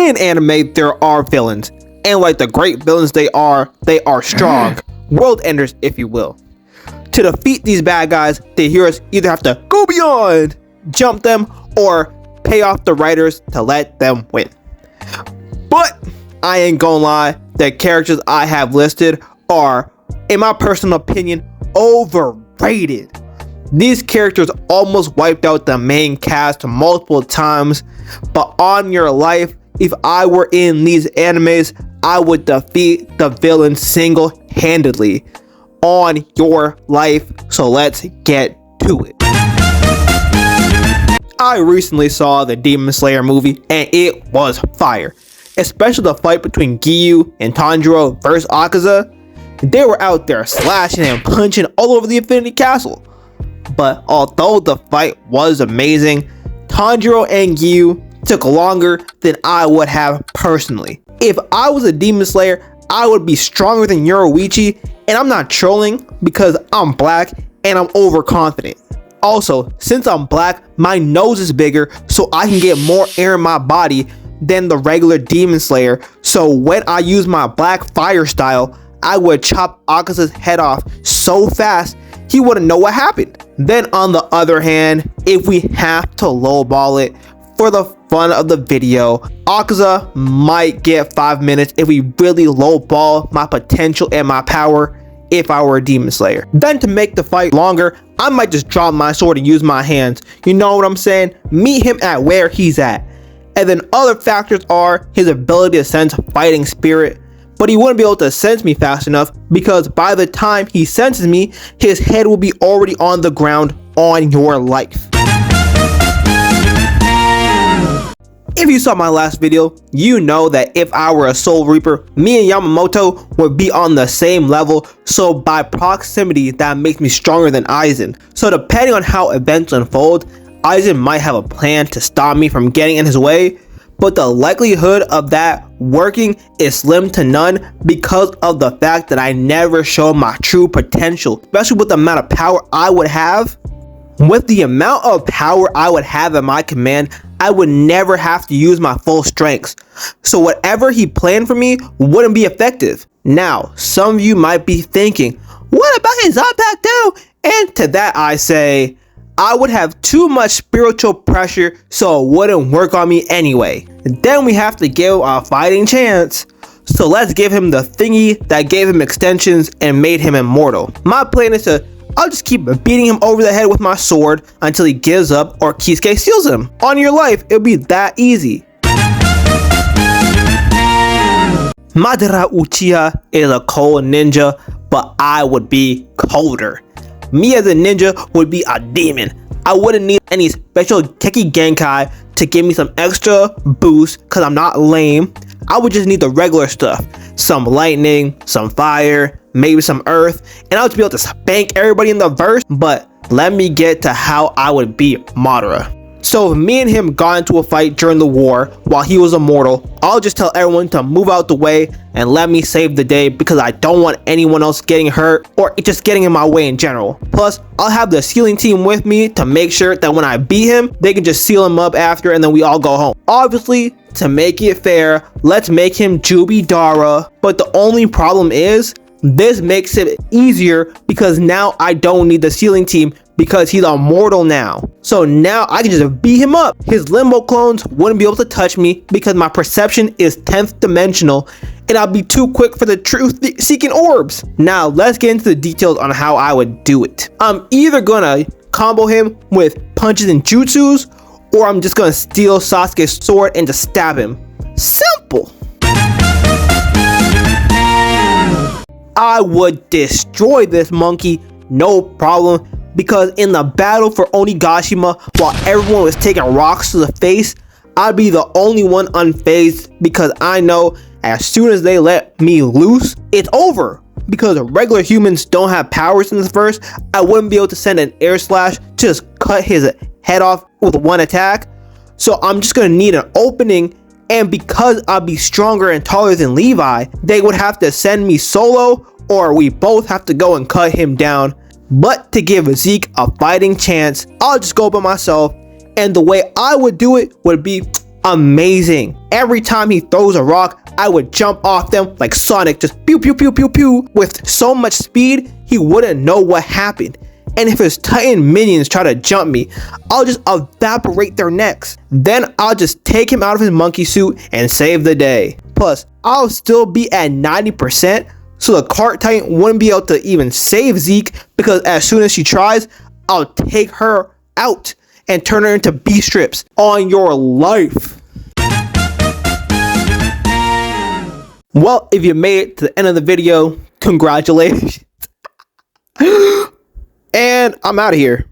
In anime, there are villains, and like the great villains they are strong, world enders if you will. To defeat these bad guys, the heroes either have to go beyond, jump them, or pay off the writers to let them win. But I ain't gonna lie, the characters I have listed are, in my personal opinion, overrated. These characters almost wiped out the main cast multiple times, but on your life, if I were in these animes, I would defeat the villain single-handedly. On your life, so let's get to it. I recently saw the Demon Slayer movie and it was fire. Especially the fight between Giyu and Tanjiro versus Akaza. They were out there slashing and punching all over the Infinity Castle. But although the fight was amazing, Tanjiro and Giyu took longer than I would have personally. If I was a Demon Slayer, I would be stronger than Yoruichi, and I'm not trolling because I'm black and I'm overconfident. Also, since I'm black, my nose is bigger so I can get more air in my body than the regular Demon Slayer, so when I use my black fire style, I would chop Akaza's head off so fast he wouldn't know what happened. Then on the other hand, if we have to lowball it for the fun of the video, Akaza might get 5 minutes if we really lowball my potential and my power if I were a Demon Slayer. Then to make the fight longer, I might just drop my sword and use my hands. You know what I'm saying? Meet him at where he's at. And then other factors are his ability to sense fighting spirit, but he wouldn't be able to sense me fast enough because by the time he senses me, his head will be already on the ground on your life. If you saw my last video, you know that if I were a Soul Reaper, me and Yamamoto would be on the same level, so by proximity that makes me stronger than Aizen. So depending on how events unfold, Aizen might have a plan to stop me from getting in his way, but the likelihood of that working is slim to none because of the fact that I never showed my true potential, especially with the amount of power I would have. With the amount of power I would have at my command, I would never have to use my full strengths. So whatever he planned for me wouldn't be effective. Now, some of you might be thinking, what about his Zanpakuto too? And to that I say, I would have too much spiritual pressure, so it wouldn't work on me anyway. Then we have to give him a fighting chance. So let's give him the thingy that gave him extensions and made him immortal. My plan is I'll just keep beating him over the head with my sword until he gives up or Kisuke steals him. On your life, it'll be that easy. Madara Uchiha is a cold ninja, but I would be colder. Me as a ninja would be a demon. I wouldn't need any special Teki Genkai to give me some extra boost because I'm not lame. I would just need the regular stuff. Some lightning, some fire, maybe some earth, and I would be able to spank everybody in the verse. But let me get to how I would beat Madara. So if me and him got into a fight during the war while he was immortal, I'll just tell everyone to move out the way and let me save the day because I don't want anyone else getting hurt or just getting in my way in general. Plus, I'll have the sealing team with me to make sure that when I beat him, they can just seal him up after and then we all go home. Obviously, to make it fair, let's make him Jubidara, but the only problem is, this makes it easier because now I don't need the sealing team because he's immortal now. So now I can just beat him up. His limbo clones wouldn't be able to touch me because my perception is 10th dimensional and I'll be too quick for the truth-seeking orbs. Now let's get into the details on how I would do it. I'm either gonna combo him with punches and jutsus, or I'm just gonna steal Sasuke's sword and just stab him. Simple. I would destroy this monkey, no problem, because in the battle for Onigashima, while everyone was taking rocks to the face, I'd be the only one unfazed because I know as soon as they let me loose, it's over. Because regular humans don't have powers in this verse, I wouldn't be able to send an air slash to just cut his head off with one attack. So I'm just gonna need an opening, and because I'll be stronger and taller than Levi, they would have to send me solo, or we both have to go and cut him down. But to give Zeke a fighting chance, I'll just go by myself, and the way I would do it would be amazing. Every time he throws a rock, I would jump off them like Sonic, just pew pew pew pew pew. With so much speed, he wouldn't know what happened. And if his Titan minions try to jump me, I'll just evaporate their necks. Then I'll just take him out of his monkey suit and save the day. Plus, I'll still be at 90%, so the cart Titan wouldn't be able to even save Zeke, because as soon as she tries, I'll take her out and turn her into beast strips on your life. Well, if you made it to the end of the video, congratulations. And I'm out of here.